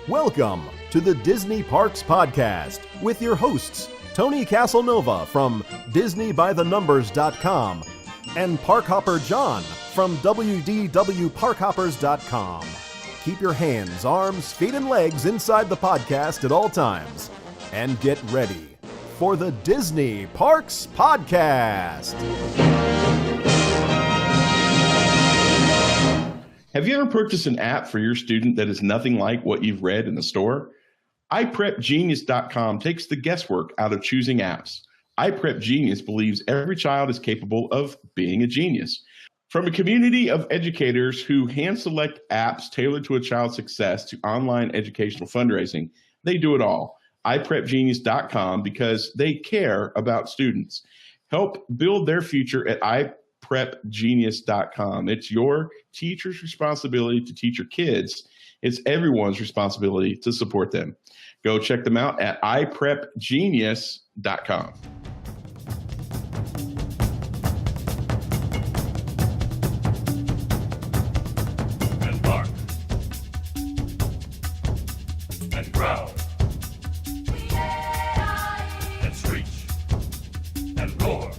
Welcome to the Disney Parks Podcast with your hosts, Tony Casanova from DisneyByTheNumbers.com and Parkhopper John from WDWParkhoppers.com. Keep your hands, arms, feet, and legs inside the podcast at all times. And get ready for the Disney Parks Podcast. Have you ever purchased an app for your student that is nothing like what you've read in the store? iPrepGenius.com takes the guesswork out of choosing apps. iPrepGenius believes every child is capable of being a genius. From a community of educators who hand-select apps tailored to a child's success to online educational fundraising, they do it all. iPrepGenius.com because they care about students. Help build their future at iPrepGenius.com. It's your teacher's responsibility to teach your kids. It's everyone's responsibility to support them. Go check them out at iPrepGenius.com. And bark. And growl. And screech. And roar.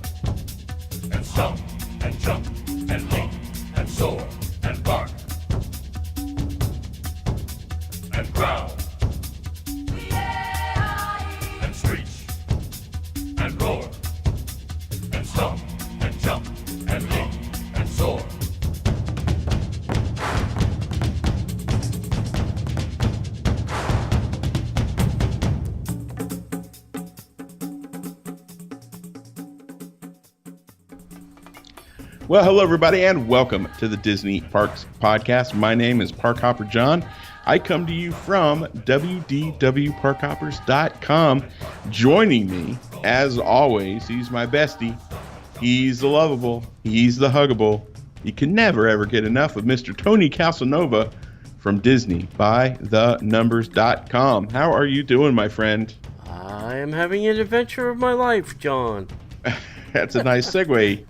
And stomp. And jump, and leap, and soar, and bark, and growl, and screech, and roar, and stomp, and jump, and leap, and soar. Well, hello, everybody, and welcome to the Disney Parks Podcast. My name is Parkhopper John. I come to you from WDWParkhoppers.com. Joining me, as always, he's my bestie. He's the lovable. He's the huggable. You can never, ever get enough of Mr. Tony Casanova from DisneyByTheNumbers.com. How are you doing, my friend? I am having an adventure of my life, John. That's a nice segue.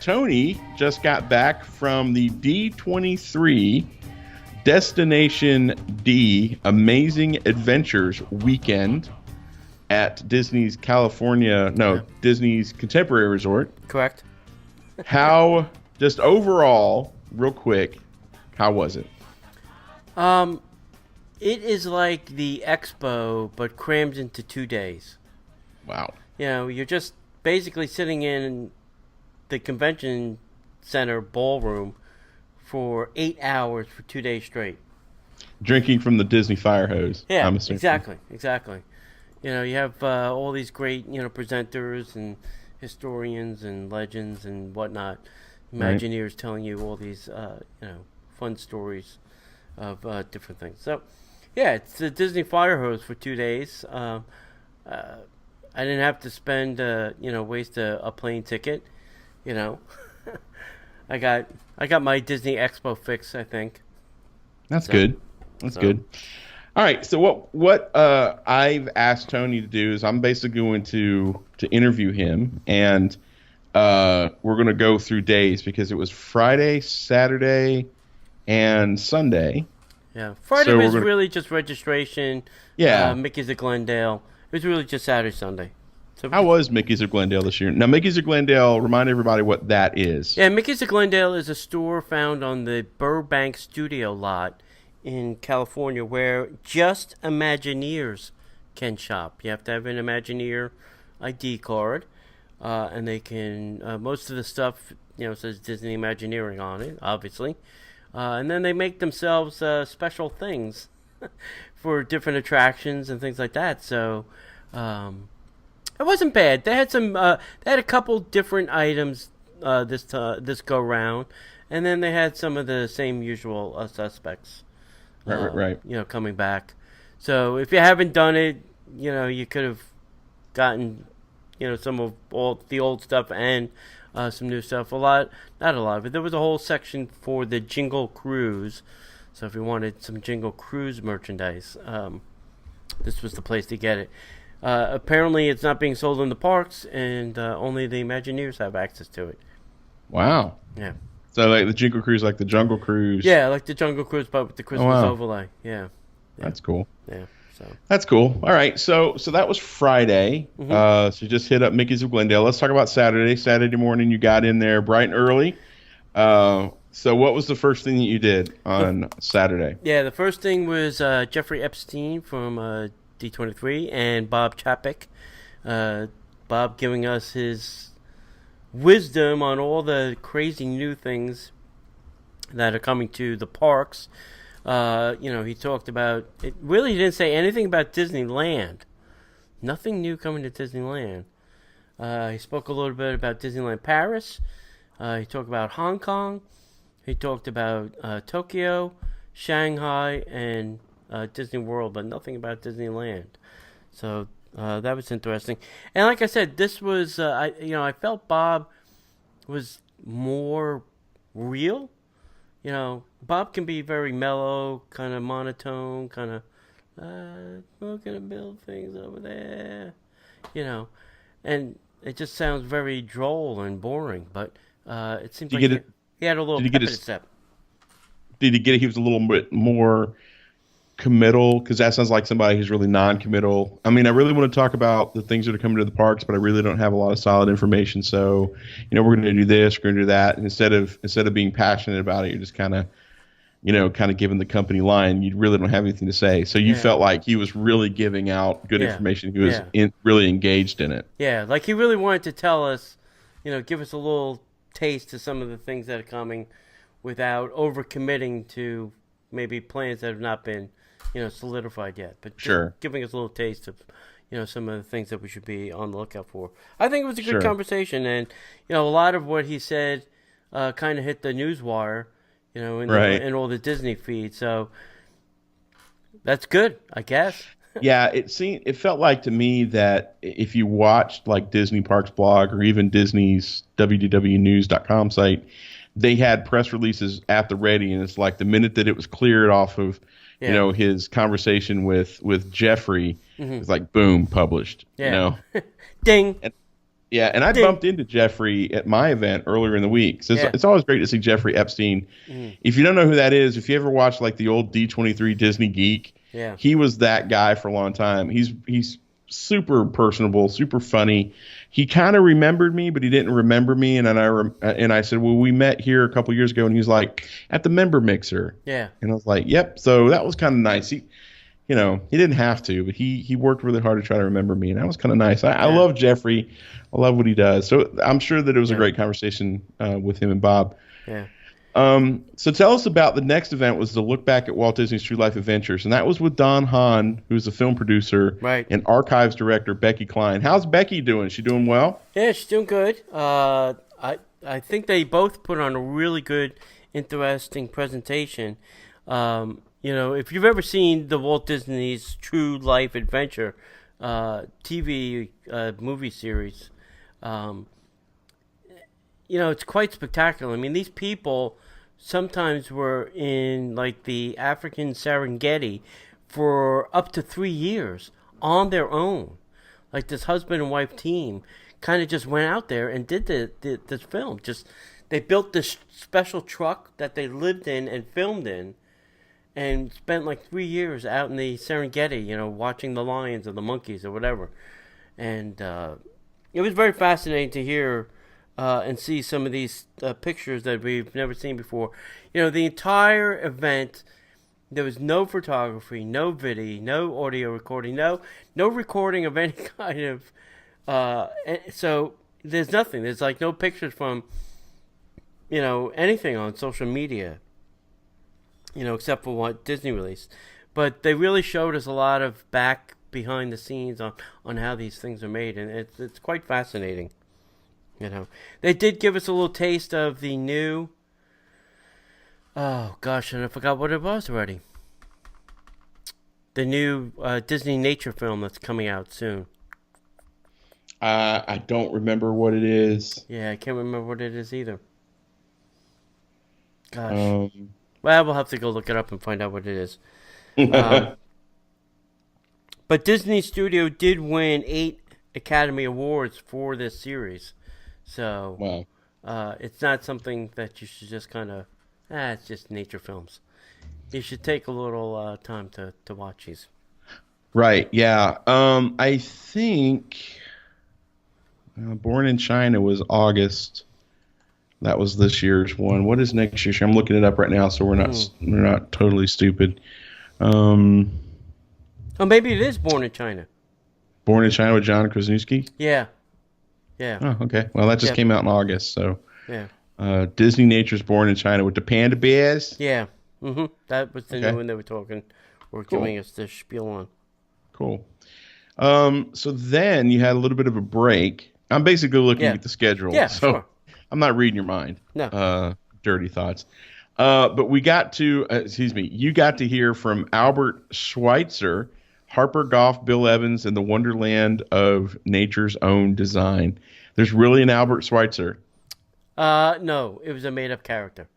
Tony just got back from the D23 Destination D Amazing Adventures weekend at Disney's Disney's Contemporary Resort. Correct. How, just overall, real quick, how was it? It is like the Expo, but crammed into 2 days. Wow. You know, you're just basically sitting in the convention center ballroom for 8 hours for 2 days straight. Drinking from the Disney fire hose. Yeah, exactly. You know, you have all these great, presenters and historians and legends and whatnot, Imagineers telling you all these, fun stories of different things. So, yeah, it's the Disney fire hose for 2 days. I didn't have to spend, waste a plane ticket, I got my Disney Expo fix, I think. That's good. That's good. All right. So what I've asked Tony to do is I'm basically going to interview him, and we're going to go through days because it was Friday, Saturday, and Sunday. Yeah. Friday was really just registration. Yeah. Mickey's at Glendale. It was really just Saturday, Sunday. So how was Mickey's at Glendale this year? Now, Mickey's at Glendale, remind everybody what that is. Yeah, Mickey's at Glendale is a store found on the Burbank Studio lot in California where just Imagineers can shop. You have to have an Imagineer ID card, and they can, most of the stuff, says Disney Imagineering on it, obviously. And then they make themselves special things for different attractions and things like that. So, it wasn't bad. They had they had a couple different items this go round, and then they had some of the same usual suspects. Right. Coming back. So if you haven't done it, you could have gotten, some of all the old stuff and some new stuff. Not a lot, but there was a whole section for the Jingle cruise. So if you wanted some Jingle cruise merchandise, this was the place to get it. Apparently, it's not being sold in the parks, and only the Imagineers have access to it. Wow. Yeah. So like the Jingle Cruise, like the Jungle Cruise. Yeah, like the Jungle Cruise, but with the Christmas overlay. Yeah. That's cool. Yeah. So That's cool. All right. So that was Friday. So you just hit up Mickey's of Glendale. Let's talk about Saturday. Saturday morning, you got in there bright and early. So what was the first thing that you did on Saturday? yeah, the first thing was Jeffrey Epstein from D23 and Bob Chapek. Bob giving us his wisdom on all the crazy new things that are coming to the parks. He talked about it. Really, he didn't say anything about Disneyland. Nothing new coming to Disneyland. He spoke a little bit about Disneyland Paris. He talked about Hong Kong. He talked about Tokyo, Shanghai, and Disney World, but nothing about Disneyland. So that was interesting. And like I said, this was I felt Bob was more real. Bob can be very mellow, kind of monotone, kind of, we're going to build things over there, and it just sounds very droll and boring, but it seems like he had a little pep in his step. Did he get it? He was a little bit more committal, because that sounds like somebody who's really non-committal. I mean, I really want to talk about the things that are coming to the parks, but I really don't have a lot of solid information. So, we're going to do this, we're going to do that. And instead of being passionate about it, you're just kind of giving the company line. You really don't have anything to say. So you felt like he was really giving out good information. He was really engaged in it. Yeah, like he really wanted to tell us, give us a little taste of some of the things that are coming without overcommitting to maybe plans that have not been solidified yet, but giving us a little taste of, some of the things that we should be on the lookout for. I think it was a good conversation, and a lot of what he said kind of hit the news wire, in all the Disney feeds. So that's good, I guess. Yeah, it felt like to me that if you watched like Disney Parks blog or even Disney's www.news.com site, they had press releases at the ready, and it's like the minute that it was cleared off of his conversation with Jeffrey, it's like boom, published. Ding. And I bumped into Jeffrey at my event earlier in the week. So it's always great to see Jeffrey Epstein. If you don't know who that is, if you ever watched like the old D23 Disney Geek, he was that guy for a long time. He's super personable, super funny. He kind of remembered me, but he didn't remember me. And then I said, well, we met here a couple years ago, and he was like, at the member mixer. Yeah. And I was like, yep. So that was kind of nice. He didn't have to, but he worked really hard to try to remember me, and that was kind of nice. I love Jeffrey. I love what he does. So I'm sure that it was a great conversation with him and Bob. Yeah. So tell us about the next event. Was the look back at Walt Disney's True Life Adventures, and that was with Don Hahn, who's a film producer, and archives director Becky Klein. How's Becky doing? She doing well? Yeah, she's doing good. I think they both put on a really good, interesting presentation. If you've ever seen the Walt Disney's True Life Adventure TV movie series, it's quite spectacular. I mean, these people sometimes were in like the African Serengeti for up to 3 years on their own. Like this husband and wife team kind of just went out there and did this film. They built this special truck that they lived in and filmed in, and spent like 3 years out in the Serengeti, watching the lions or the monkeys or whatever. And it was very fascinating to hear and see some of these pictures that we've never seen before. The entire event, there was no photography, no video, no audio recording, no recording of any kind of... so there's nothing. There's like no pictures from, anything on social media, except for what Disney released. But they really showed us a lot of back behind the scenes on how these things are made, and it's quite fascinating. They did give us a little taste of the new... Oh, gosh, and I forgot what it was already. The new Disney nature film that's coming out soon. I don't remember what it is. Yeah, I can't remember what it is either. Gosh. Well, we'll have to go look it up and find out what it is. But Disney Studio did win 8 Academy Awards for this series. So it's not something that you should just kind of, it's just nature films. You should take a little time to watch these. Right. Yeah. I think Born in China was August. That was this year's one. What is next year's? I'm looking it up right now, so we're not totally stupid. Oh, maybe it is Born in China. Born in China with John Krasinski? Yeah. Yeah. Oh, okay. Well, that just came out in August, so. Yeah. Disney Nature's Born in China with the panda bears? Yeah. Mm-hmm. That was the new one they were giving us the spiel on. Cool. So then you had a little bit of a break. I'm basically looking at the schedule. Yeah, so sure. I'm not reading your mind. No. Dirty thoughts. But we got to, you got to hear from Albert Schweitzer, Harper Goff, Bill Evans, and the Wonderland of Nature's Own Design. There's really an Albert Schweitzer. No, it was a made-up character.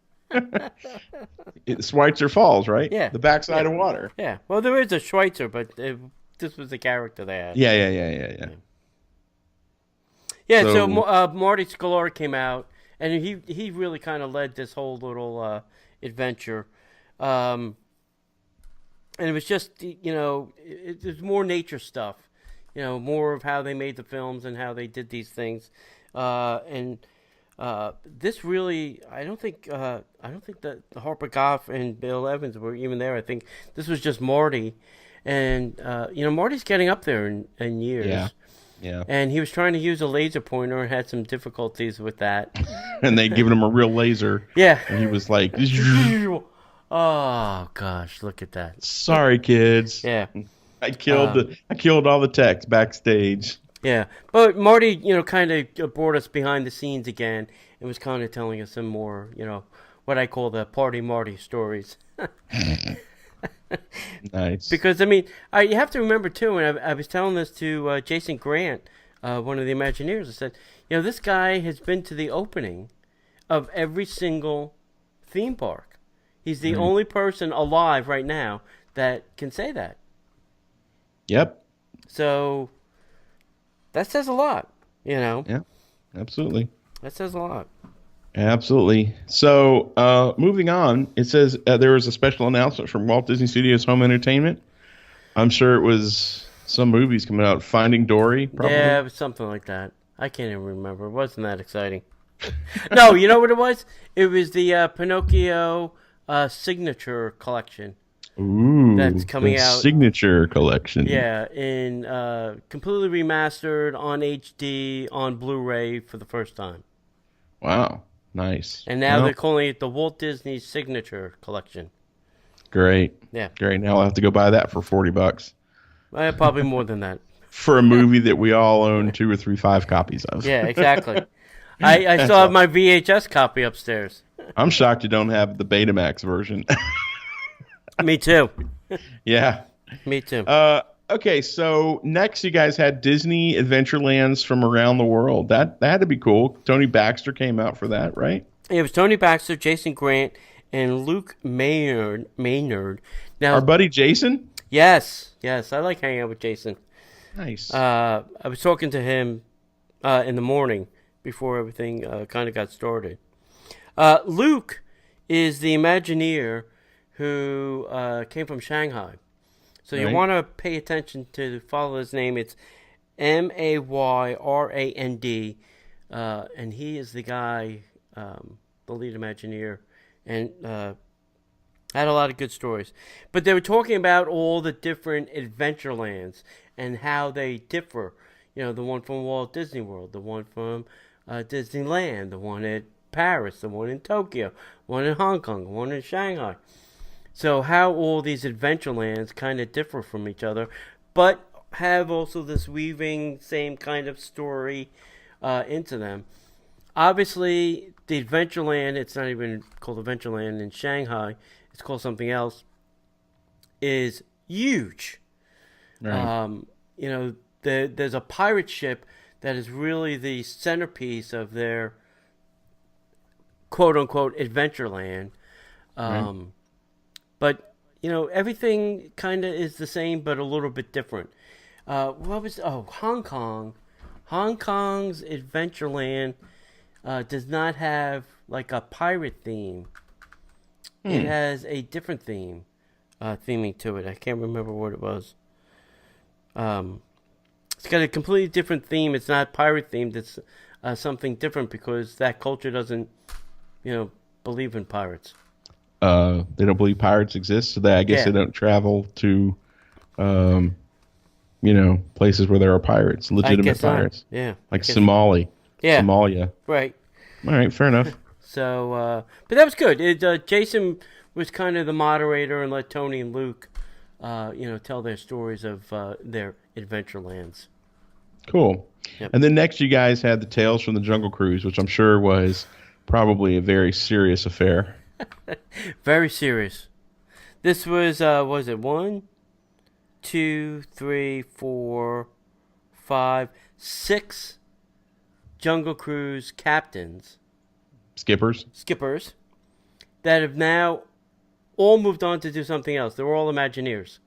Schweitzer Falls, right? Yeah. The backside of water. Yeah. Well, there is a Schweitzer, but this was the character they had. Yeah. Yeah, so Marty Sklar came out, and he really kind of led this whole little adventure. And it was just, it was more nature stuff. More of how they made the films and how they did these things. This really, I don't think that Harper Goff and Bill Evans were even there. I think this was just Marty. And, Marty's getting up there in years. Yeah. And he was trying to use a laser pointer and had some difficulties with that. And they'd given him a real laser. Yeah. And he was like, oh, gosh, look at that. Sorry, kids. Yeah. I killed all the techs backstage. Yeah. But Marty, kind of brought us behind the scenes again and was kind of telling us some more, what I call the Party Marty stories. Nice. Because, you have to remember, too, and I was telling this to Jason Grant, one of the Imagineers. I said, this guy has been to the opening of every single theme park. He's the only person alive right now that can say that. Yep. So that says a lot, Yeah, absolutely. That says a lot. Absolutely. So, moving on, it says there was a special announcement from Walt Disney Studios Home Entertainment. I'm sure it was some movies coming out. Finding Dory, probably. Yeah, it was something like that. I can't even remember. It wasn't that exciting. No, you know what it was? It was the Pinocchio Signature Collection. Ooh, that's coming out. Signature Collection. Yeah, in completely remastered on HD on Blu-ray for the first time. Wow. Nice. And now they're calling it the Walt Disney Signature Collection. Great. Yeah. Great. Now I'll have to go buy that for $40. Probably more than that. For a movie that we all own 2 or 3 5 copies of. Yeah, exactly. I still have my VHS copy upstairs. I'm shocked you don't have the Betamax version. Me too. Yeah. Me too. Okay, so next you guys had Disney Adventurelands from around the world. That had to be cool. Tony Baxter came out for that, right? It was Tony Baxter, Jason Grant, and Luke Maynard. Now, our buddy Jason? Yes. I like hanging out with Jason. Nice. I was talking to him in the morning before everything kind of got started. Luke is the Imagineer who came from Shanghai. So you want to pay attention to follow his name. It's Mayrand, and he is the guy, the lead Imagineer, and had a lot of good stories. But they were talking about all the different Adventurelands and how they differ. The one from Walt Disney World, the one from Disneyland, the one at Paris, the one in Tokyo, one in Hong Kong, the one in Shanghai. So how all these Adventurelands kind of differ from each other, but have also this weaving same kind of story into them. Obviously, the Adventureland, it's not even called Adventureland in Shanghai, it's called something else, is huge. Right. There's a pirate ship that is really the centerpiece of their quote-unquote Adventureland. Right. But, everything kind of is the same, but a little bit different. Hong Kong. Hong Kong's Adventureland does not have, like, a pirate theme. It has a different theming to it. I can't remember what it was. It's got a completely different theme. It's not pirate themed. It's something different because that culture doesn't, believe in pirates. They don't believe pirates exist, so I guess they don't travel to, places where there are pirates, legitimate pirates. Yeah. Like Somalia. Yeah. Somalia. Right. All right, fair enough. So, but that was good. Jason was kind of the moderator and let Tony and Luke, tell their stories of their adventure lands. Cool. Yep. And then next you guys had the Tales from the Jungle Cruise, which I'm sure was probably a very serious affair. Very serious. This was it 1, 2, 3, 4, 5, 6 Jungle Cruise captains. Skippers That have now all moved on to do something else. They were all Imagineers.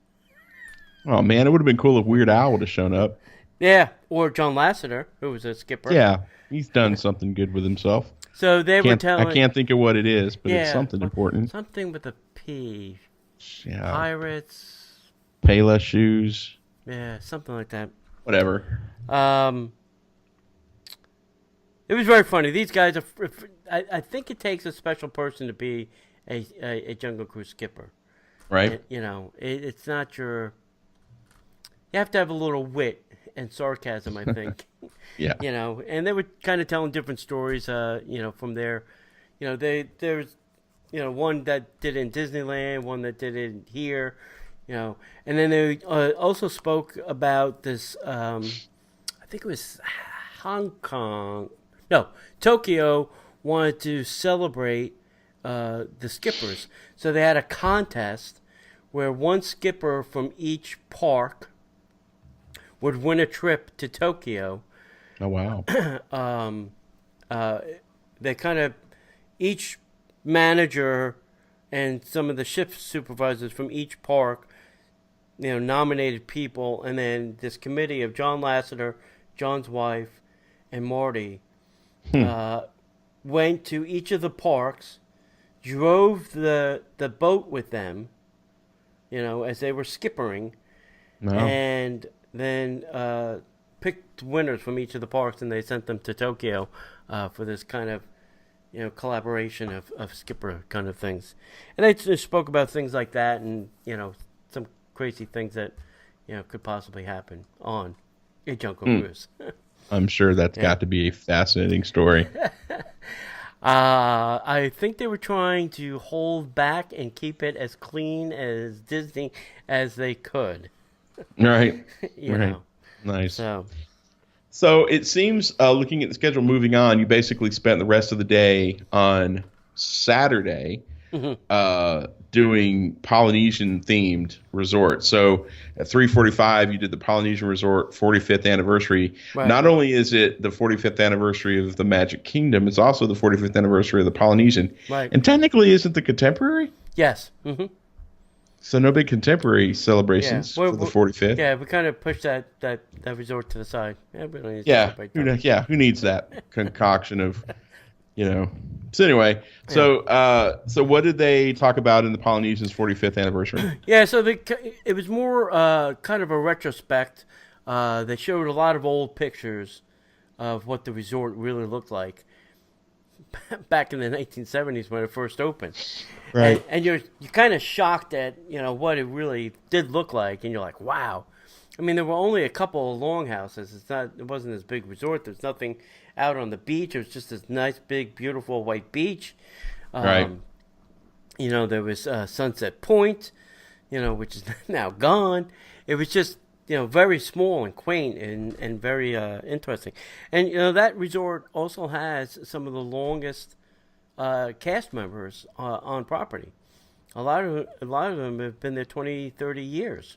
Oh, man, it would have been cool if Weird Al would have shown up. Yeah, or John Lasseter, who was a skipper. Yeah, he's done something good with himself. So they were telling... I can't think of what it is, but it's something important. Something with a P. Yeah. Pirates. Payless shoes. Yeah, something like that. Whatever. It was very funny. These guys are... I think it takes a special person to be a Jungle Cruise skipper. Right. And, it's not your... You have to have a little wit and sarcasm, I think. Yeah. And they were kind of telling different stories, from there. There's, one that did it in Disneyland, one that did it here, and then they also spoke about this, I think it was Tokyo wanted to celebrate the skippers. So they had a contest where one skipper from each park would win a trip to Tokyo. Oh, wow. They kind of, each manager and some of the shift supervisors from each park, nominated people, and then this committee of John Lasseter, John's wife, and Marty went to each of the parks, drove the boat with them, as they were skippering, and then picked winners from each of the parks, and they sent them to Tokyo for this kind of, collaboration of skipper kind of things. And they just spoke about things like that and, some crazy things that, could possibly happen on a Jungle Cruise. I'm sure that's got to be a fascinating story. I think they were trying to hold back and keep it as clean as Disney as they could. Right. you know. Nice. So it seems, looking at the schedule moving on, you basically spent the rest of the day on Saturday doing Polynesian-themed resort. So at 3:45, you did the Polynesian Resort 45th anniversary. Right. Not only is it the 45th anniversary of the Magic Kingdom, it's also the 45th anniversary of the Polynesian. Right. And technically, isn't the Contemporary? Yes. Mm-hmm. So no big Contemporary celebrations for the 45th. Yeah, we kind of pushed that resort to the side. Yeah, we don't need to who needs that concoction of, So anyway, so what did they talk about in the Polynesian's 45th anniversary? Yeah, so it was more kind of a retrospect. They showed a lot of old pictures of what the resort really looked like back in the 1970s when it first opened. Right. And you're kind of shocked at, what it really did look like, and you're like, wow. I mean, there were only a couple of longhouses. It wasn't this big resort. There's nothing out on the beach. It was just this nice, big, beautiful white beach. Right. There was Sunset Point, which is now gone. It was just, very small and quaint and very interesting. And, that resort also has some of the longest cast members on property. A lot of them have been there 20, 30 years.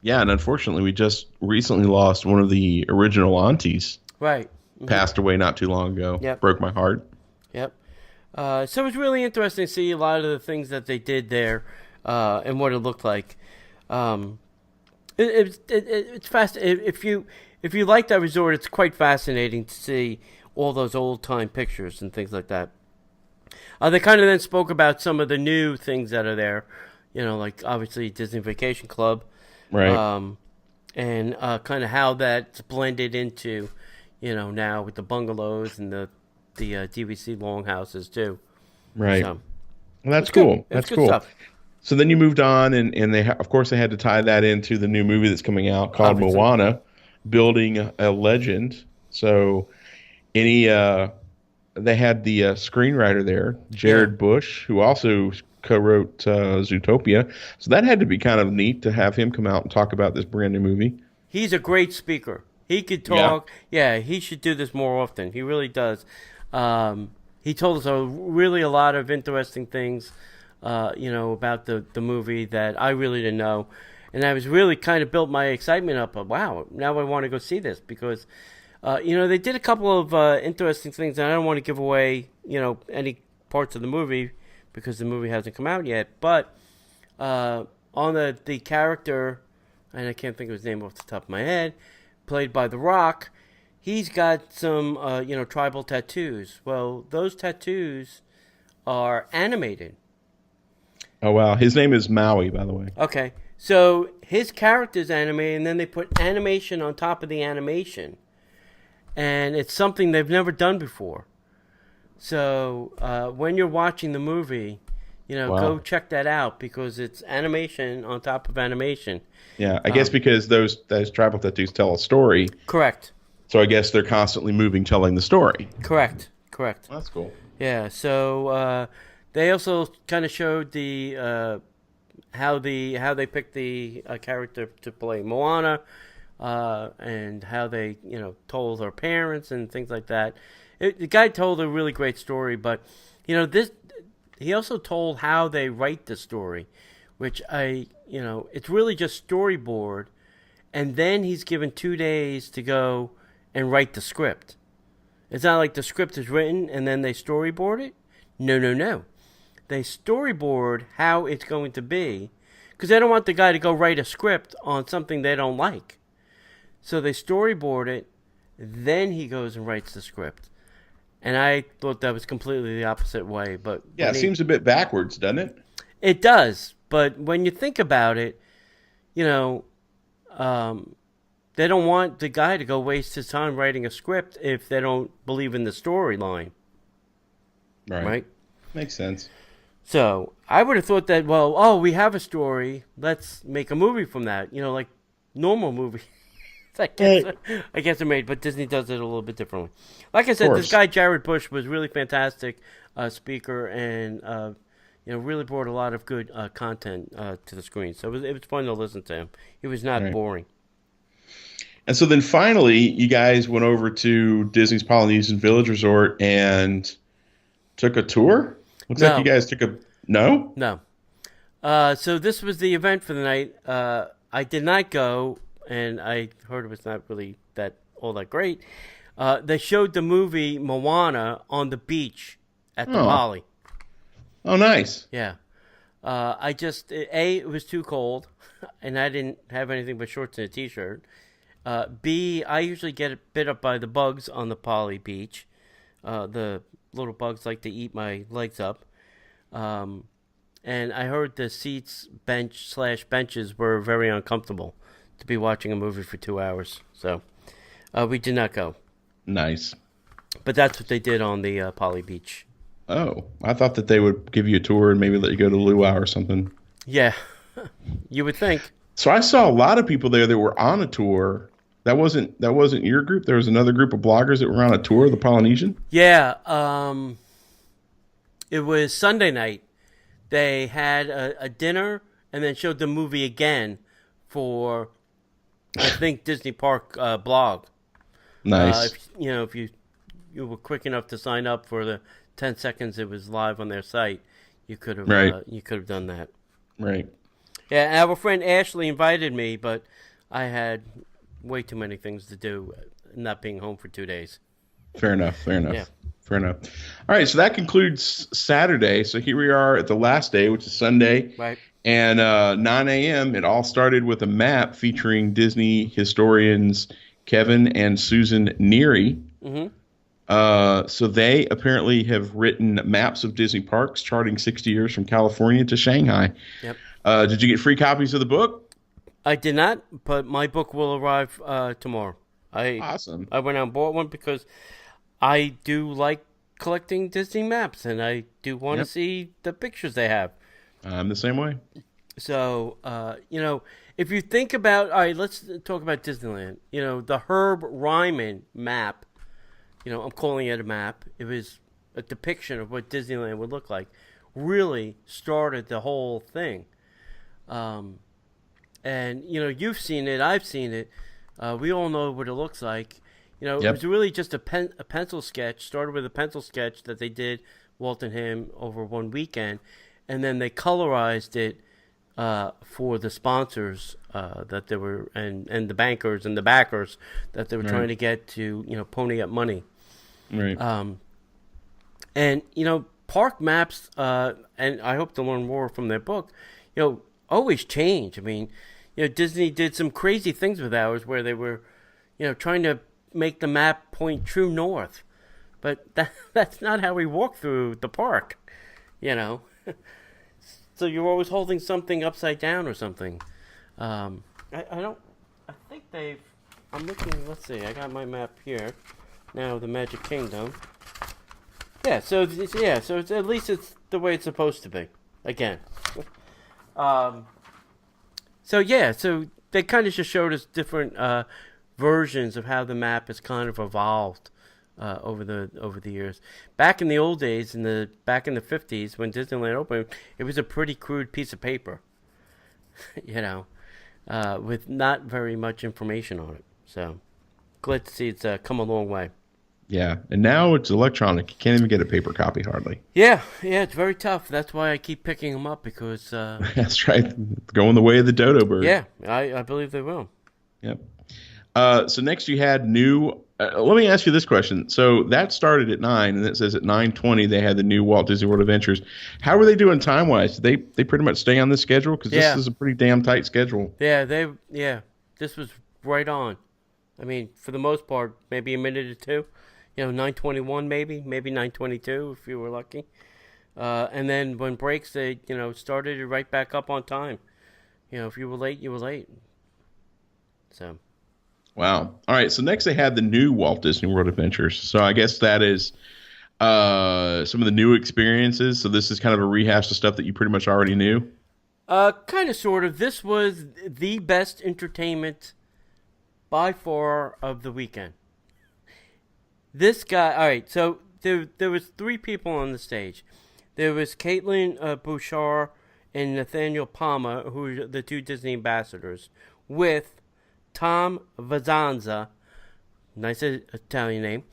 Yeah, and unfortunately, we just recently lost one of the original aunties. Right. Mm-hmm. Passed away not too long ago. Yep. Broke my heart. Yep. So it was really interesting to see a lot of the things that they did there and what it looked like. It's fascinating. If you like that resort, it's quite fascinating to see all those old time pictures and things like that. They kind of then spoke about some of the new things that are there, like obviously Disney Vacation Club, Right. And kind of how that's blended into, now with the bungalows and the DVC longhouses too. Right. So, Well, that's good. cool. That's good cool. stuff. So then you moved on, and of course, they had to tie that into the new movie that's coming out called Obviously. Moana, Building a Legend. So they had the screenwriter there, Jared Bush, who also co-wrote Zootopia. So that had to be kind of neat to have him come out and talk about this brand new movie. He's a great speaker. He could talk. Yeah, he should do this more often. He really does. He told us really a lot of interesting things, about the movie that I really didn't know. And I was really kind of built my excitement up of, wow, now I want to go see this because, they did a couple of interesting things, and I don't want to give away, any parts of the movie because the movie hasn't come out yet. But on the character, and I can't think of his name off the top of my head, played by The Rock, he's got some, tribal tattoos. Well, those tattoos are animated. Oh, wow. His name is Maui, by the way. Okay. So his character's animated, and then they put animation on top of the animation. And it's something they've never done before. So when you're watching the movie, go check that out because it's animation on top of animation. Yeah, I guess because those tribal tattoos tell a story. Correct. So I guess they're constantly moving, telling the story. Correct. That's cool. Yeah. So they also kind of showed the how they picked the character to play Moana, and how they told her parents and things like that. The guy told a really great story, but he also told how they write the story, which it's really just storyboard, and then he's given 2 days to go and write the script. It's not like the script is written and then they storyboard it. No. They storyboard how it's going to be because they don't want the guy to go write a script on something they don't like. So they storyboard it, then he goes and writes the script. And I thought that was completely the opposite way. But yeah, it seems a bit backwards, doesn't it? It does. But when you think about it, they don't want the guy to go waste his time writing a script if they don't believe in the storyline. Right? Makes sense. So I would have thought that, we have a story. Let's make a movie from that. Like normal movie. I guess it made, but Disney does it a little bit differently. Like I said, this guy Jared Bush was really fantastic speaker, and really brought a lot of good content to the screen. So it was fun to listen to him. He was not boring. And so then finally, you guys went over to Disney's Polynesian Village Resort and took a tour? Looks like you guys took a... No? No. So this was the event for the night. I did not go, and I heard it was not really all that great. They showed the movie Moana on the beach at the Poly. Oh, nice. Yeah. it was too cold, and I didn't have anything but shorts and a t-shirt. B, I usually get bit up by the bugs on the Poly Beach. The little bugs like to eat my legs up. And I heard the seats, benches were very uncomfortable to be watching a movie for 2 hours. So we did not go. Nice. But that's what they did on the Poly Beach. Oh, I thought that they would give you a tour and maybe let you go to Luau or something. Yeah, you would think. So I saw a lot of people there that were on a tour. That wasn't your group. There was another group of bloggers that were on a tour of the Polynesian. Yeah, it was Sunday night. They had a dinner and then showed the movie again for, I think, Disney Park blog. Nice. If you were quick enough to sign up for the 10 seconds it was live on their site, you could have done that. Right. Yeah, our friend Ashley invited me, but I had way too many things to do, not being home for 2 days. Fair enough. Yeah. Fair enough. All right, so that concludes Saturday. So here we are at the last day, which is Sunday. Right. And 9 a.m., it all started with a map featuring Disney historians Kevin and Susan Neary. Mm-hmm. So they apparently have written maps of Disney parks charting 60 years from California to Shanghai. Yep. Did you get free copies of the book? I did not, but my book will arrive tomorrow. Awesome. I went out and bought one because I do like collecting Disney maps, and I do want to see the pictures they have. I'm the same way. So, if you think about, all right, let's talk about Disneyland. The Herb Ryman map, I'm calling it a map. It was a depiction of what Disneyland would look like. Really started the whole thing. And, you've seen it, I've seen it. We all know what it looks like. It was really just a pencil sketch. Started with a pencil sketch that they did, Walt and him, over one weekend. And then they colorized it for the sponsors that they were, and the bankers and the backers that they were trying to get to, pony up money. Right. And, park maps, and I hope to learn more from their book, always change. I mean, Disney did some crazy things with ours where they were, trying to make the map point true north. But that's not how we walk through the park, So you're always holding something upside down or something. I'm looking, let's see, I got my map here. Now the Magic Kingdom. Yeah, so it's, at least it's the way it's supposed to be. Again. So they kind of just showed us different versions of how the map has kind of evolved over the years. Back in the old days, back in the 50s, when Disneyland opened, it was a pretty crude piece of paper, with not very much information on it. So glad to see it's come a long way. Yeah, and now it's electronic. You can't even get a paper copy hardly. Yeah, it's very tough. That's why I keep picking them up because... That's right. Going the way of the dodo bird. Yeah, I believe they will. Yep. So next you had new... let me ask you this question. So that started at 9, and it says at 9:20 they had the new Walt Disney World Adventures. How were they doing time-wise? Did they pretty much stay on this schedule? Because this is a pretty damn tight schedule. Yeah, this was right on. I mean, for the most part, maybe a minute or two. 9:21 maybe 9:22 if you were lucky. And then when breaks, they, started it right back up on time. If you were late, you were late. So... Wow. All right. So next they had the new Walt Disney World Adventures. So I guess that is some of the new experiences. So this is kind of a rehash of stuff that you pretty much already knew. Kind of, sort of. This was the best entertainment by far of the weekend. This guy. All right. So there was 3 people on the stage. There was Caitlin Bouchard and Nathaniel Palma, who are the 2 Disney ambassadors, with Tom Vazanza, nice Italian name,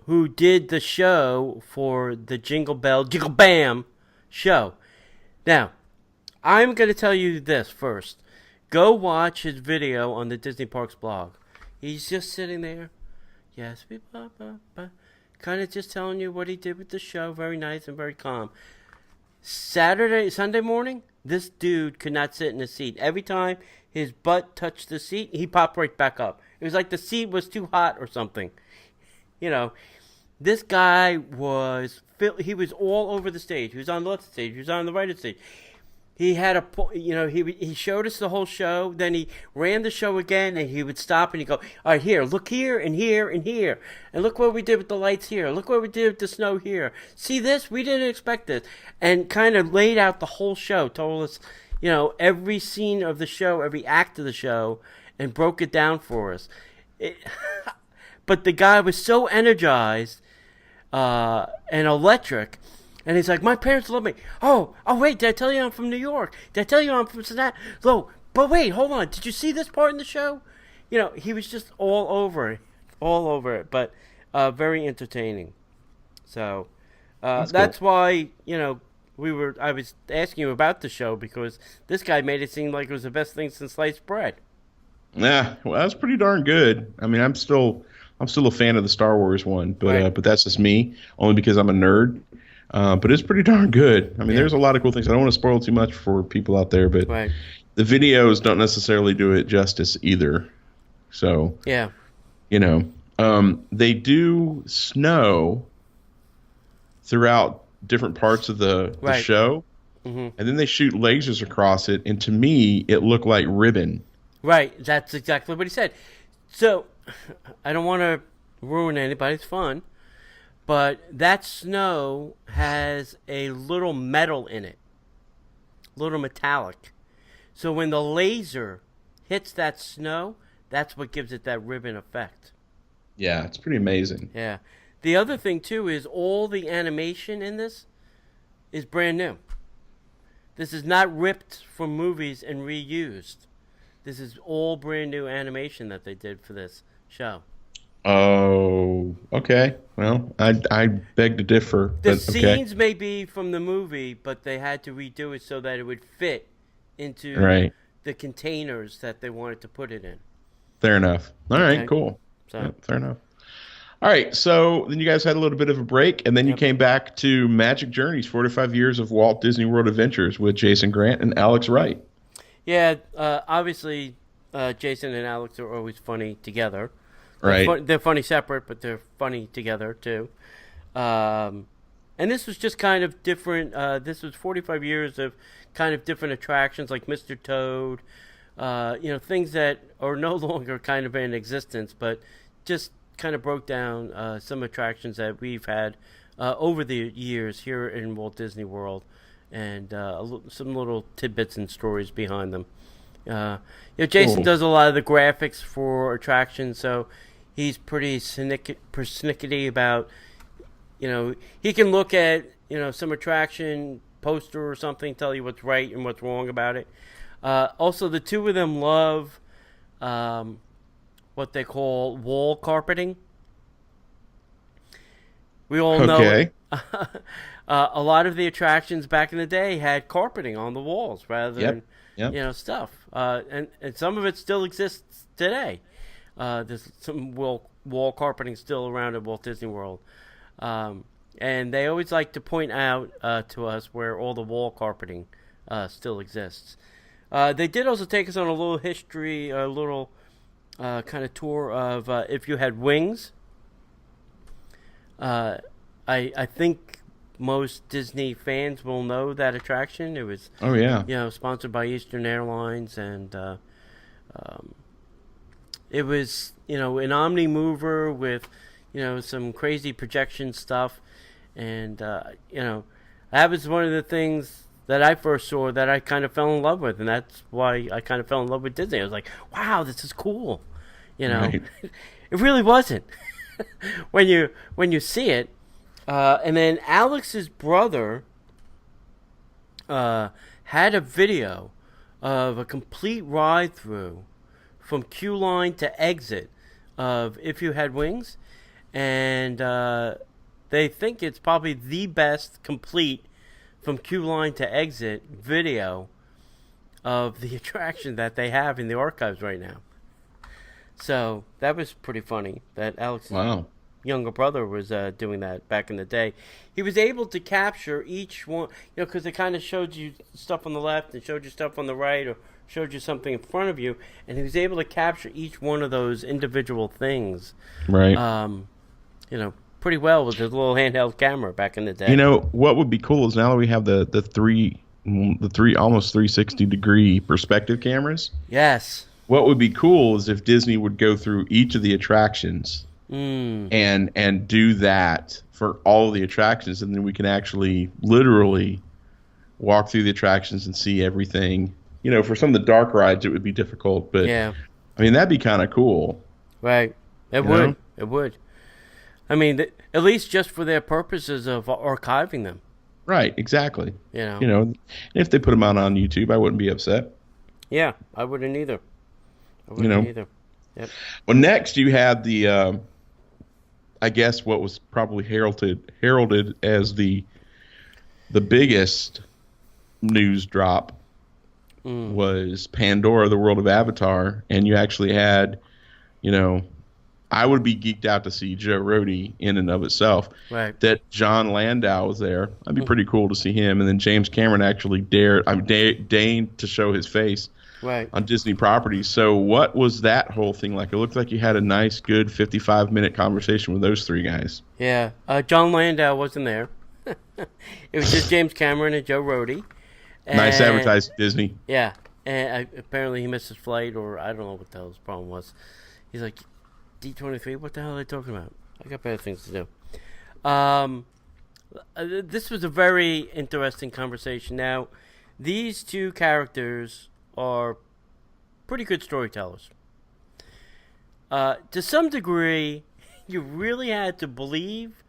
who did the show for the Jingle Bell, Jingle Bam show. Now, I'm going to tell you this first. Go watch his video on the Disney Parks blog. He's just sitting there. Yes, kind of just telling you what he did with the show. Very nice and very calm. Sunday morning, this dude could not sit in a seat. Every time his butt touched the seat, he popped right back up. It was like the seat was too hot or something. This guy he was all over the stage. He was on the left stage. He was on the right stage. He had he showed us the whole show. Then he ran the show again, and he would stop and he'd go, all right, here, look here and here and here. And look what we did with the lights here. Look what we did with the snow here. See this? We didn't expect this. And kind of laid out the whole show, told us, every scene of the show, every act of the show, and broke it down for us. But the guy was so energized and electric. And he's like, my parents love me. Oh, wait, did I tell you I'm from New York? Did I tell you I'm from Cincinnati? So, but wait, hold on. Did you see this part in the show? He was just all over it, but very entertaining. So, that's why, I was asking you about the show because this guy made it seem like it was the best thing since sliced bread. Yeah, well, that's pretty darn good. I mean, I'm still a fan of the Star Wars one, but right. But that's just me, only because I'm a nerd. But it's pretty darn good. I mean, there's a lot of cool things. I don't want to spoil too much for people out there, but right. The videos don't necessarily do it justice either. So yeah, They do snow throughout different parts of the show, and then they shoot lasers across it, and to me, it looked like ribbon. Right, that's exactly what he said. So, I don't want to ruin anybody's fun, but that snow has a little metal in it, little metallic. So when the laser hits that snow, that's what gives it that ribbon effect. Yeah, it's pretty amazing. Yeah. The other thing, too, is all the animation in this is brand new. This is not ripped from movies and reused. This is all brand new animation that they did for this show. Oh, okay. Well, I beg to differ. The scenes may be from the movie, but they had to redo it so that it would fit into the containers that they wanted to put it in. Fair enough. All right, cool. So. Yeah, fair enough. All right, so then you guys had a little bit of a break, and then you came back to Magic Journeys, 45 Years of Walt Disney World Adventures with Jason Grant and Alex Wright. Yeah, obviously, Jason and Alex are always funny together. Right. They're funny separate, but they're funny together, too. And this was just kind of different. This was 45 years of kind of different attractions like Mr. Toad, things that are no longer kind of in existence, but just kind of broke down some attractions that we've had over the years here in Walt Disney World, and some little tidbits and stories behind them. Jason does a lot of the graphics for attractions, so he's pretty persnickety about, he can look at, some attraction poster or something, tell you what's right and what's wrong about it. Also, the two of them love what they call wall carpeting. We all know a lot of the attractions back in the day had carpeting on the walls rather than stuff. And some of it still exists today. There's some wall carpeting still around at Walt Disney World. And they always like to point out to us where all the wall carpeting still exists. They did also take us on a little history, a little kind of tour of If You Had Wings. I think most Disney fans will know that attraction. It was sponsored by Eastern Airlines, and it was an Omni mover with some crazy projection stuff, and that was one of the things that I first saw that I kind of fell in love with, and that's why I kind of fell in love with Disney. I was like, wow, this is cool. It really wasn't when you see it. And then Alex's brother had a video of a complete ride through from queue line to exit of If You Had Wings, and they think it's probably the best complete from queue line to exit video of the attraction that they have in the archives right now. So that was pretty funny that Alex's younger brother was doing that back in the day. He was able to capture each one, because it kind of showed you stuff on the left and showed you stuff on the right, or showed you something in front of you, and he was able to capture each one of those individual things. Right. Pretty well with his little handheld camera back in the day. What would be cool is now that we have the three almost 360 degree perspective cameras. Yes. What would be cool is if Disney would go through each of the attractions and do that for all of the attractions, and then we can actually literally walk through the attractions and see everything. For some of the dark rides, it would be difficult, but that'd be kind of cool. Right. It would. It would. At least just for their purposes of archiving them. Right, exactly. If they put them out on YouTube, I wouldn't be upset. Yeah, I wouldn't either. Yep. Well, next you had the, I guess what was probably heralded as the biggest news drop was Pandora, the World of Avatar, and you actually had, I would be geeked out to see Joe Rohde in and of itself. Right. That John Landau was there. That'd be pretty cool to see him. And then James Cameron actually deigned to show his face Right. on Disney properties. So what was that whole thing like? It looked like you had a nice, good 55-minute conversation with those three guys. Yeah. John Landau wasn't there. It was just James Cameron and Joe Rohde. Nice And- advertised Disney. Yeah. And apparently he missed his flight, or I don't know what the hell his problem was. He's like, D23, what the hell are they talking about? I got better things to do. This was a very interesting conversation. Now, these two characters are pretty good storytellers. To some degree, you really had to believe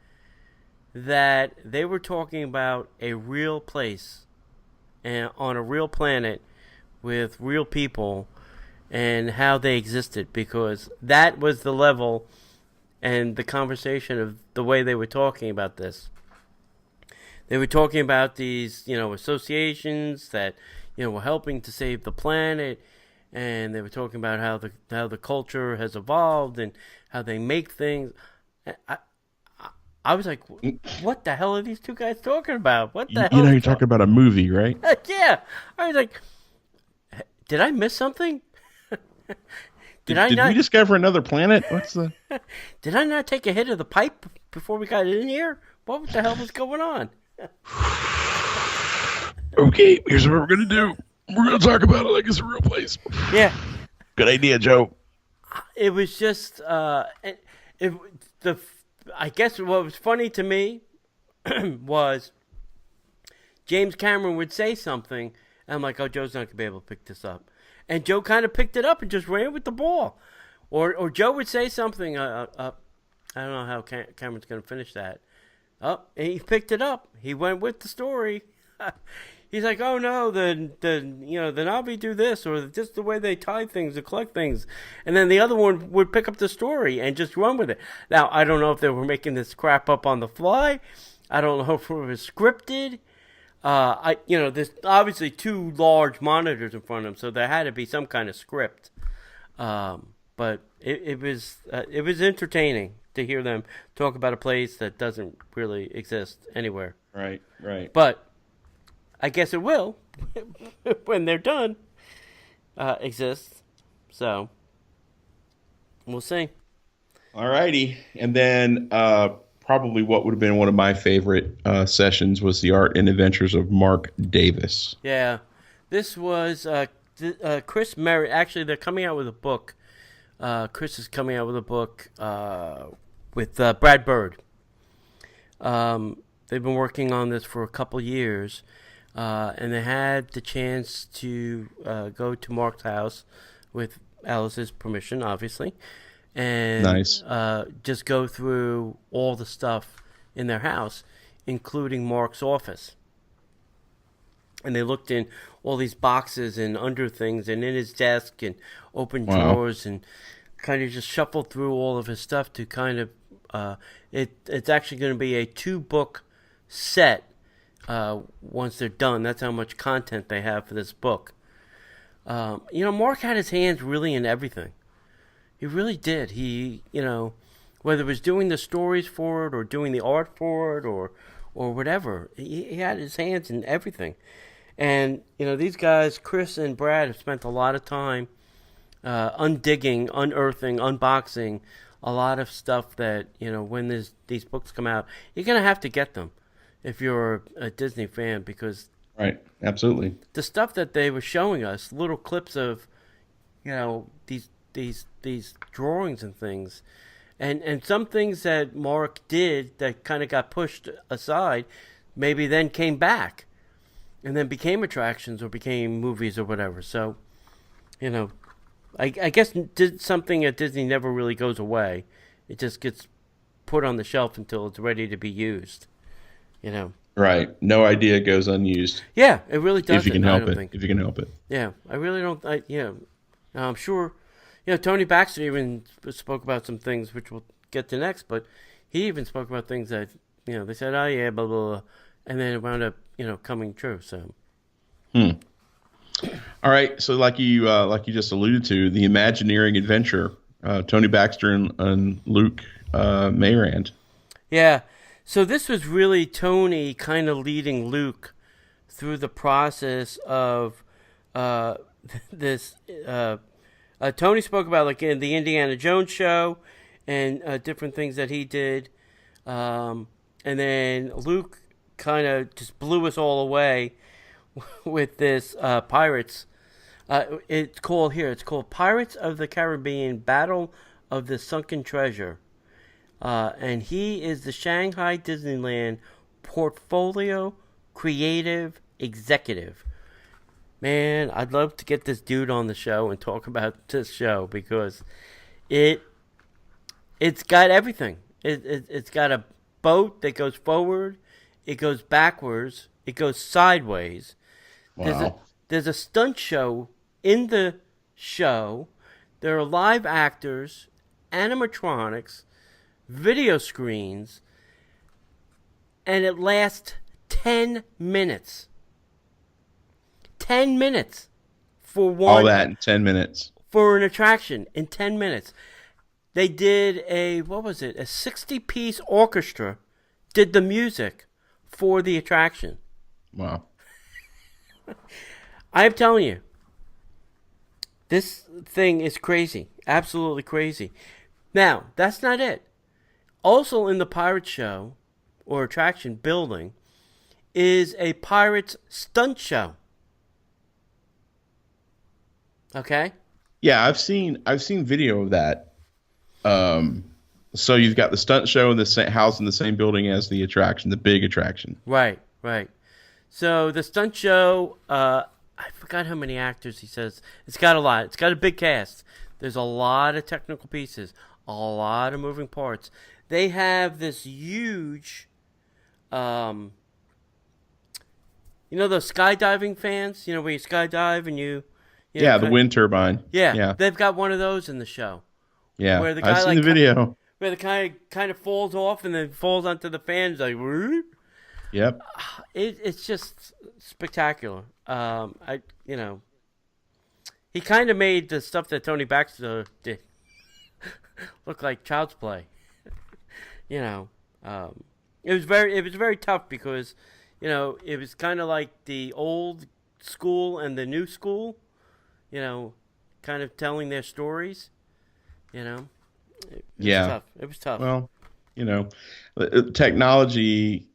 that they were talking about a real place and on a real planet with real people and how they existed, because that was the level and the conversation of the way they were talking about this. They were talking about these, associations that, were helping to save the planet, and they were talking about how the culture has evolved and how they make things. I was like, what the hell are these two guys talking about? What the hell? You're talking about a movie, right? Yeah. I was like, did I miss something? Did we discover another planet? What's the? Did I not take a hit of the pipe before we got in here? What the hell was going on? Okay, here's what we're gonna do. We're gonna talk about it like it's a real place. Yeah. Good idea, Joe. It was just I guess what was funny to me was James Cameron would say something, and I'm like, oh, Joe's not gonna be able to pick this up. And Joe kind of picked it up and just ran with the ball. Or Joe would say something. I don't know how Cameron's going to finish that. Oh, and he picked it up. He went with the story. He's like, oh no, the Navi do this, or just the way they tie things or collect things. And then the other one would pick up the story and just run with it. Now, I don't know if they were making this crap up on the fly. I don't know if it was scripted. There's obviously two large monitors in front of them, so there had to be some kind of script. But it was entertaining to hear them talk about a place that doesn't really exist anywhere. Right. But I guess it will when they're done exist. So we'll see. All righty, and then probably what would have been one of my favorite sessions was the Art and Adventures of Mark Davis. Yeah, this was Chris Merritt. Actually, they're coming out with a book. Chris is coming out with a book with Brad Bird. They've been working on this for a couple years, and they had the chance to go to Mark's house with Alice's permission, obviously. And nice. Just go through all the stuff in their house, including Mark's office. And they looked in all these boxes and under things and in his desk and open drawers and kind of just shuffled through all of his stuff to kind of it's actually going to be a 2-book set once they're done. That's how much content they have for this book. Mark had his hands really in everything. He really did. He, whether it was doing the stories for it or doing the art for it or whatever, he had his hands in everything. And, these guys, Chris and Brad, have spent a lot of time undigging, unearthing, unboxing a lot of stuff that, when these books come out, you're going to have to get them if you're a Disney fan, because... Right, absolutely. The stuff that they were showing us, little clips of, these drawings and things, and some things that Mark did that kind of got pushed aside, maybe then came back, and then became attractions or became movies or whatever. So, I guess did something at Disney never really goes away. It just gets put on the shelf until it's ready to be used. Right. No idea goes unused. Yeah, it really doesn't. If you can help it. Think. If you can help it. Yeah, I really don't. I'm sure. Tony Baxter even spoke about some things, which we'll get to next, but he even spoke about things that, they said, oh, yeah, blah, blah, blah, and then it wound up, coming true, so. All right, so like you just alluded to, the Imagineering Adventure, Tony Baxter and Luke Mayrand. Yeah, so this was really Tony kind of leading Luke through the process of this Tony spoke about like in the Indiana Jones show and different things that he did, and then Luke kind of just blew us all away with this Pirates. It's called Pirates of the Caribbean: Battle of the Sunken Treasure, and he is the Shanghai Disneyland Portfolio Creative Executive. Man, I'd love to get this dude on the show and talk about this show because it's got everything. It's got a boat that goes forward, it goes backwards, it goes sideways. Wow. There's a stunt show in the show. There are live actors, animatronics, video screens, and it lasts 10 minutes. 10 minutes for one. All that in 10 minutes. For an attraction in 10 minutes. They did a 60-piece orchestra did the music for the attraction. Wow. I'm telling you, this thing is crazy. Absolutely crazy. Now, that's not it. Also in the pirate show or attraction building is a pirates stunt show. Okay? Yeah, I've seen video of that. So you've got the stunt show in the same house in the same building as the attraction, the big attraction. Right. So the stunt show, I forgot how many actors he says. It's got a lot. It's got a big cast. There's a lot of technical pieces, a lot of moving parts. They have this huge, those skydiving fans, where you skydive and you the wind turbine. Yeah, they've got one of those in the show. Yeah, where the guy, I've seen the video. Where the guy kind of falls off and then falls onto the fans like, whoop. Yep. It's just spectacular. He kind of made the stuff that Tony Baxter did look like child's play. It was very tough because, it was kind of like the old school and the new school, kind of telling their stories, It was tough. Well, technology,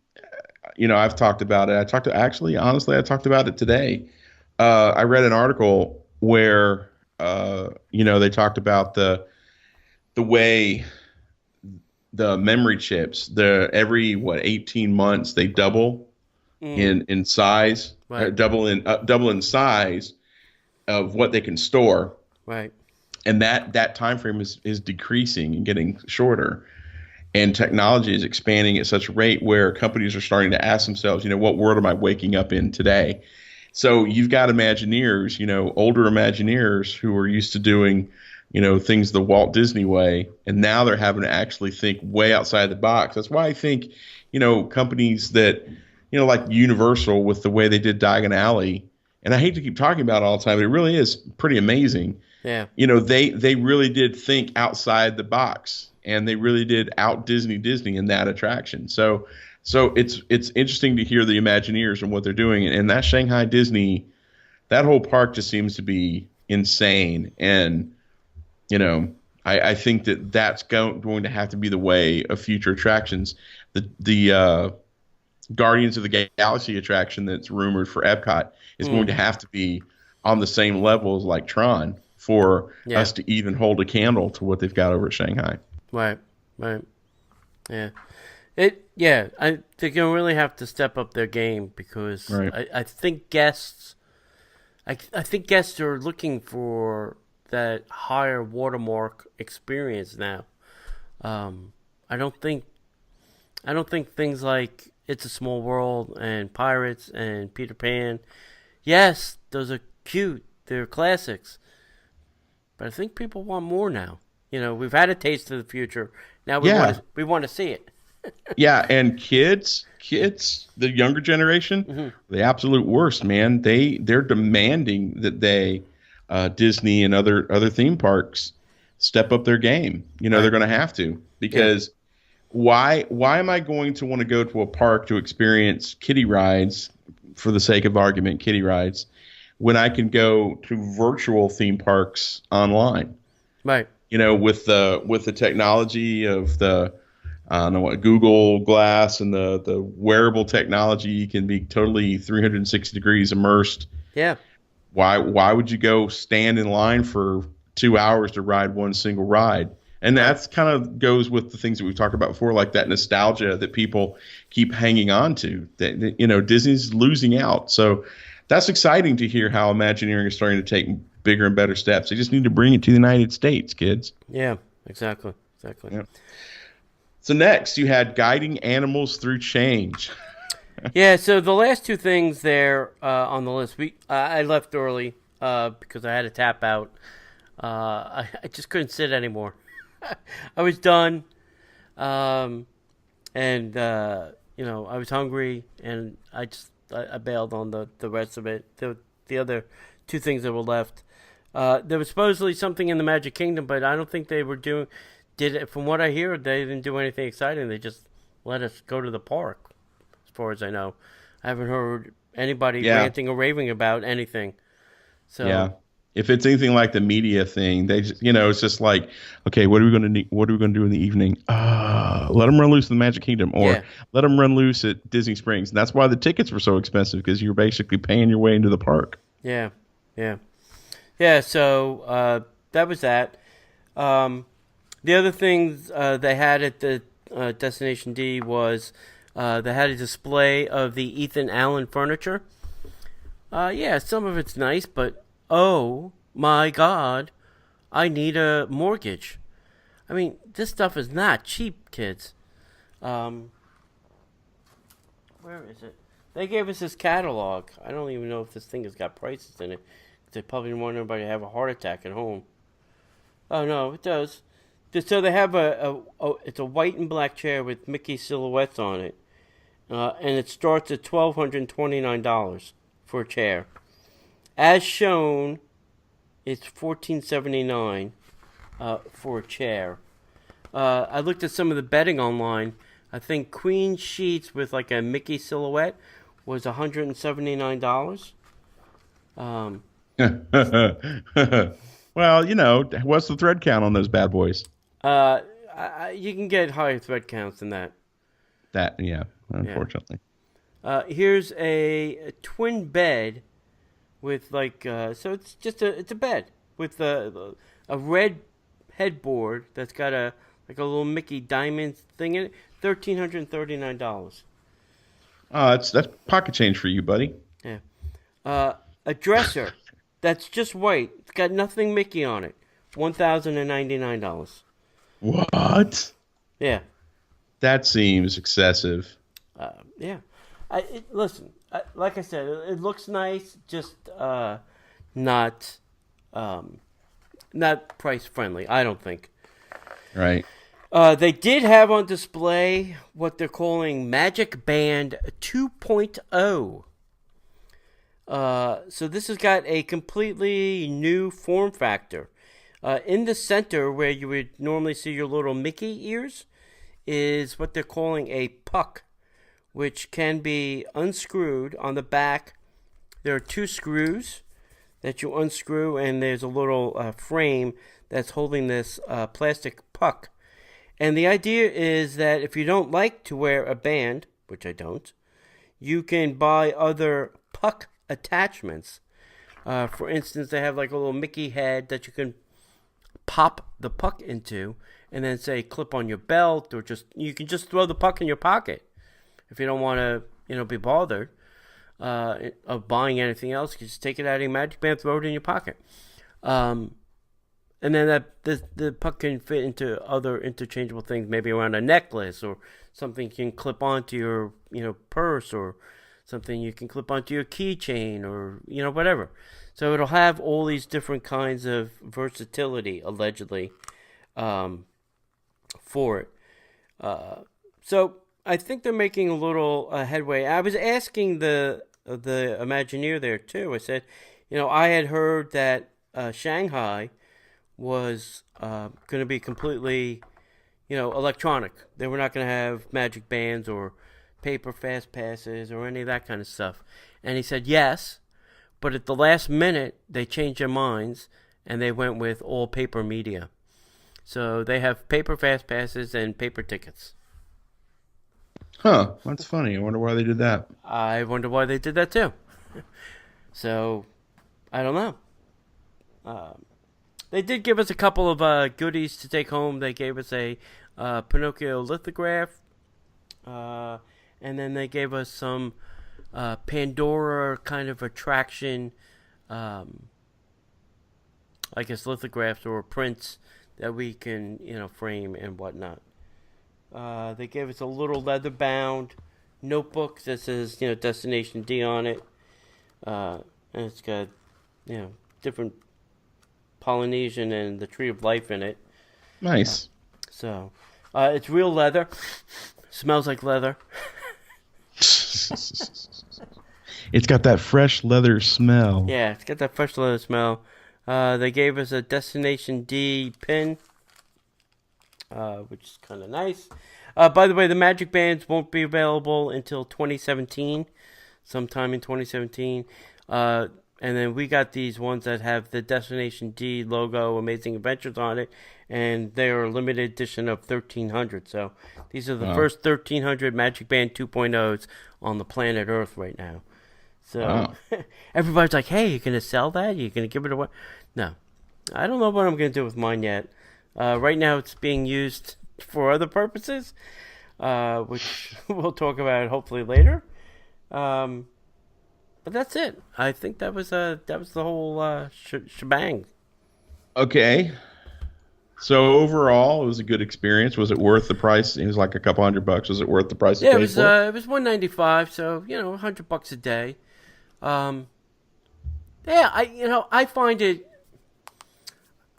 I've talked about it. I talked about it today. I read an article where, they talked about the way the memory chips, every 18 months they double in size, right. double in size of what they can store. Right. And that time frame is decreasing and getting shorter. And technology is expanding at such a rate where companies are starting to ask themselves, what world am I waking up in today? So you've got Imagineers, older Imagineers who are used to doing, things the Walt Disney way, and now they're having to actually think way outside the box. That's why I think, companies that, like Universal with the way they did Diagon Alley, and I hate to keep talking about it all the time, but it really is pretty amazing. Yeah. They really did think outside the box, and they really did out Disney in that attraction. So it's interesting to hear the Imagineers and what they're doing, and that Shanghai Disney, that whole park just seems to be insane. And I think that's going to have to be the way of future attractions. The Guardians of the Galaxy attraction that's rumored for Epcot is going to have to be on the same level as like Tron for us to even hold a candle to what they've got over at Shanghai. Right. Yeah. I think you really have to step up their game because I think guests are looking for that higher watermark experience now. I don't think things like It's a Small World and Pirates and Peter Pan, yes, those are cute, they're classics, but I think people want more now. We've had a taste of the future. Now we want to see it. Yeah, and kids, the younger generation, the absolute worst, man. They're demanding that they Disney and other theme parks step up their game. They're going to have to, because why am I going to want to go to a park to experience kiddie rides, for the sake of argument, kiddie rides, when I can go to virtual theme parks online. Right. With the technology of the I don't know what Google Glass and the wearable technology, you can be totally 360 degrees immersed. Yeah. Why would you go stand in line for 2 hours to ride one single ride? And that's kind of goes with the things that we've talked about before, like that nostalgia that people keep hanging on to. That Disney's losing out. So that's exciting to hear how Imagineering is starting to take bigger and better steps. They just need to bring it to the United States, kids. Yeah, exactly. Yeah. So next, you had guiding animals through change. Yeah, so the last two things there on the list, I left early because I had to tap out. I just couldn't sit anymore. I was done, and I was hungry, and I bailed on the rest of it. The other two things that were left. There was supposedly something in the Magic Kingdom, but I don't think they did it. From what I hear, they didn't do anything exciting. They just let us go to the park, as far as I know. I haven't heard anybody ranting or raving about anything. So yeah, if it's anything like the media thing, they just, it's just like, okay, what are we going to do in the evening? Let them run loose in the Magic Kingdom, or let them run loose at Disney Springs. And that's why the tickets were so expensive, because you're basically paying your way into the park. Yeah. So that was that. The other things they had at the Destination D was they had a display of the Ethan Allen furniture. Some of it's nice, but oh my God, I need a mortgage. I mean, this stuff is not cheap, kids. Where is it? They gave us this catalog. I don't even know if this thing has got prices in it. They probably didn't want everybody to have a heart attack at home. Oh no, it does. So they have it's a white and black chair with Mickey silhouettes on it, and it starts at $1,229 for a chair. As shown, it's $1,479 for a chair. I looked at some of the bedding online. I think queen sheets with like a Mickey silhouette was $179. Well, what's the thread count on those bad boys? You can get higher thread counts than that. Unfortunately. Yeah. Here's a twin bed with so it's just it's a bed with a red headboard that's got a little Mickey diamond thing in it. $1,339. That's pocket change for you, buddy. Yeah. A dresser that's just white. It's got nothing Mickey on it. $1,099. What? Yeah. That seems excessive. Yeah. Listen, like I said, it looks nice, just not price friendly, I don't think. Right. They did have on display what they're calling Magic Band 2.0. So this has got a completely new form factor. In the center, where you would normally see your little Mickey ears, is what they're calling a puck, which can be unscrewed. On the back, there are two screws that you unscrew, and there's a little frame that's holding this plastic puck. And the idea is that if you don't like to wear a band, which I don't, you can buy other puck attachments. For instance, they have like a little Mickey head that you can pop the puck into, and then say clip on your belt, or you can just throw the puck in your pocket if you don't want to be bothered of buying anything else. You can just take it out of your Magic Band, throw it in your pocket, and then the puck can fit into other interchangeable things, maybe around a necklace, or something you can clip onto your purse, or something you can clip onto your keychain, or whatever. So it'll have all these different kinds of versatility, allegedly, for it. So I think they're making a little headway. I was asking the Imagineer there too. I said, I had heard that Shanghai was going to be completely, electronic. They were not going to have magic bands or paper fast passes or any of that kind of stuff. And he said yes. But at the last minute, they changed their minds, and they went with all paper media. So they have paper fast passes and paper tickets. Huh. That's funny. I wonder why they did that. I wonder why they did that too. So, I don't know. They did give us a couple of goodies to take home. They gave us a Pinocchio lithograph. And then they gave us some Pandora kind of attraction, I guess lithographs or prints that we can, frame and whatnot. They gave us a little leather-bound notebook that says, Destination D on it. And it's got, different Polynesian and the Tree of Life in it. Nice. So, it's real leather. Smells like leather. It's got that fresh leather smell. Yeah, it's got that fresh leather smell. They gave us a Destination D pin, which is kind of nice. By the way, the Magic Bands won't be available until 2017, sometime in 2017. And then we got these ones that have the Destination D logo, Amazing Adventures on it, and they are a limited edition of 1,300. So these are the first 1,300 Magic Band 2.0s on the planet Earth right now. So everybody's like, hey, you're going to sell that? You're going to give it away? No. I don't know what I'm going to do with mine yet. Right now it's being used for other purposes, which we'll talk about hopefully later. But that's it. I think that was the whole shebang. Okay. So overall, it was a good experience. Was it worth the price? It was like a couple $100. Was it worth the price? Yeah, it was $195. So $100 a day. Yeah, I find it.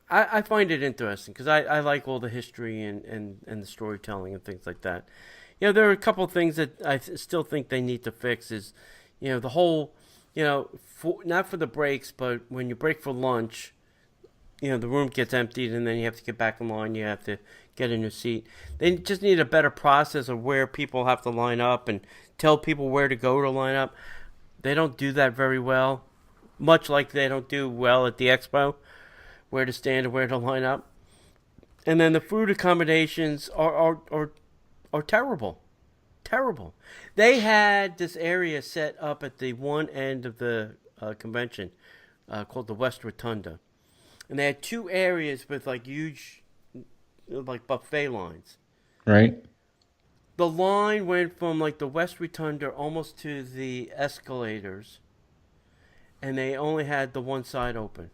I find it interesting because I like all the history and the storytelling and things like that. There are a couple of things that I still think they need to fix. Is the whole not for the breaks, but when you break for lunch, the room gets emptied and then you have to get back in line. You have to get a new seat. They just need a better process of where people have to line up and tell people where to go to line up. They don't do that very well, much like they don't do well at the Expo, where to stand and where to line up. And then the food accommodations are terrible. Terrible. They had this area set up at the one end of the convention called the West Rotunda. And they had two areas with huge buffet lines. Right. The line went from the West Rotunda almost to the escalators, and they only had the one side open.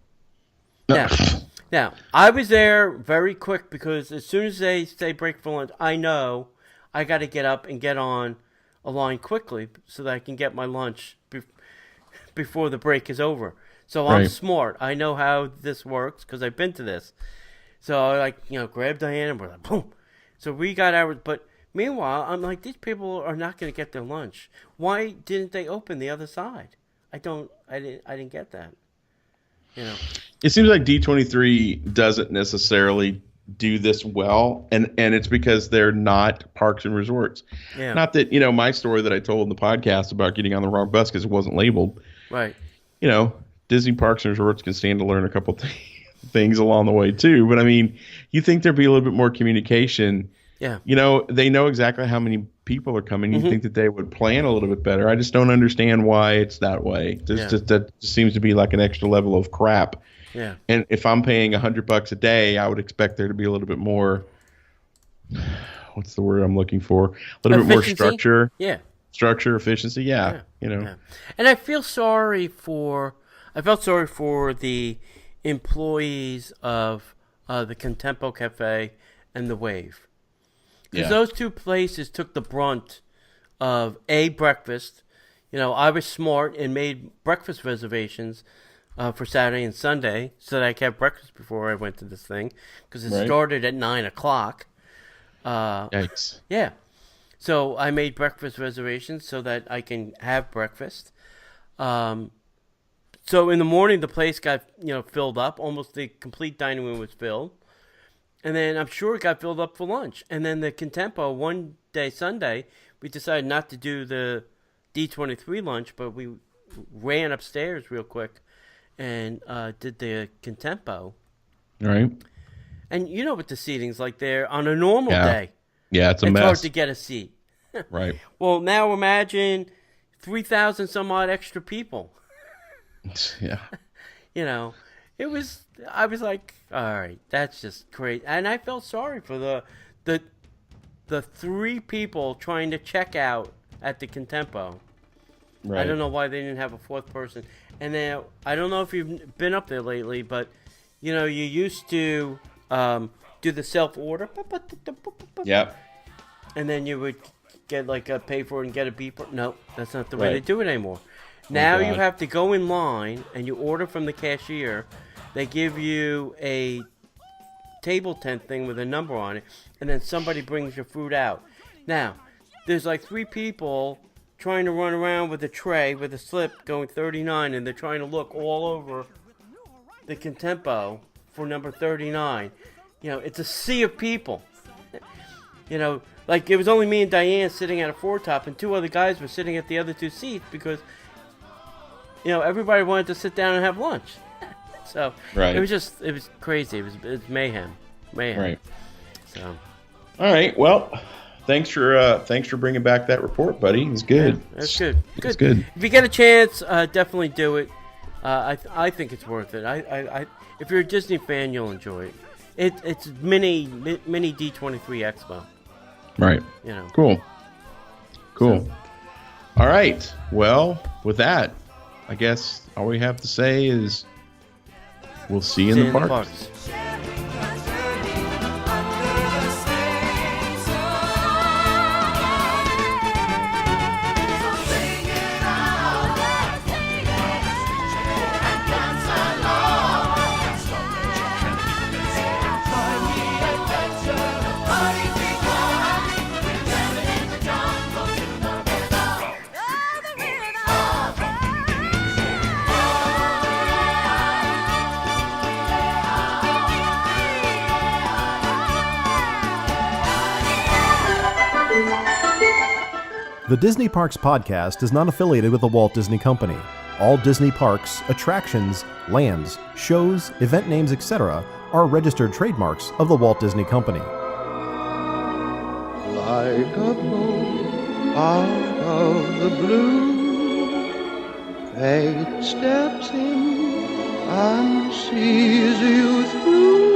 Now, I was there very quick because as soon as they say break for lunch, I know I got to get up and get on a line quickly so that I can get my lunch before the break is over. So I'm smart. I know how this works because I've been to this. So I grabbed Diane and we're like, boom. So we got ours, but meanwhile, I'm like, these people are not going to get their lunch. Why didn't they open the other side? I didn't get that. It seems like D23 doesn't necessarily do this well, and it's because they're not parks and resorts. Yeah. Not that my story that I told in the podcast about getting on the wrong bus because it wasn't labeled. Right. Disney parks and resorts can stand to learn a couple things along the way too. But I mean, you think there'd be a little bit more communication. Yeah. They know exactly how many people are coming. You think that they would plan a little bit better. I just don't understand why it's that way. That just seems to be like an extra level of crap. Yeah. And if I'm paying $100 a day, I would expect there to be a little bit more. What's the word I'm looking for? A little bit more structure. Yeah. Structure, efficiency. Yeah. Yeah. And I felt sorry for the employees of the Contempo Cafe and the Wave. Because those two places took the brunt of breakfast. I was smart and made breakfast reservations for Saturday and Sunday so that I could have breakfast before I went to this thing because it started at 9:00. Yikes. Yeah. So I made breakfast reservations so that I can have breakfast. So in the morning, the place got filled up. Almost the complete dining room was filled. And then I'm sure it got filled up for lunch. And then the Contempo, one day, Sunday, we decided not to do the D23 lunch, but we ran upstairs real quick and did the Contempo. Right. And you know what the seating's like there on a normal day. Yeah, it's a It's mess. hard to get a seat. Right. Well, now imagine 3,000 some odd extra people. Yeah. You know, I was like, all right, that's just crazy. And I felt sorry for the 3 people trying to check out at the Contempo. Right. I don't know why they didn't have a 4th person. And then, I don't know if you've been up there lately, but, you know, you used to do the self-order. Yep. And then you would get like a pay for it and get a beeper. No, that's not the way Right. they do it anymore. Now you God. have to go in line and you order from the cashier. They give you a table tent thing with a number on it, and then somebody brings your food out. Now, there's like 3 people trying to run around with a tray with a slip going 39, and they're trying to look all over the Contempo for number 39. You know, it's a sea of people. You know, like it was only me and Diane sitting at a 4-top, and 2 other guys were sitting at the other 2 seats because, you know, everybody wanted to sit down and have lunch. So Right. it was crazy. It was mayhem. Right. So All right. Well, thanks for bringing back that report, buddy. It's good. yeah, that's good. It's good. If you get a chance, definitely do it. I think it's worth it. I if you're a Disney fan, you'll enjoy it. It's mini D23 Expo. Right. You know. Cool. All right. Well, with that, I guess all we have to say is we'll see you in the parks. The Disney Parks podcast is not affiliated with the Walt Disney Company. All Disney parks, attractions, lands, shows, event names, etc. are registered trademarks of the Walt Disney Company. Like a bolt out of the blue, fate steps in and sees you through.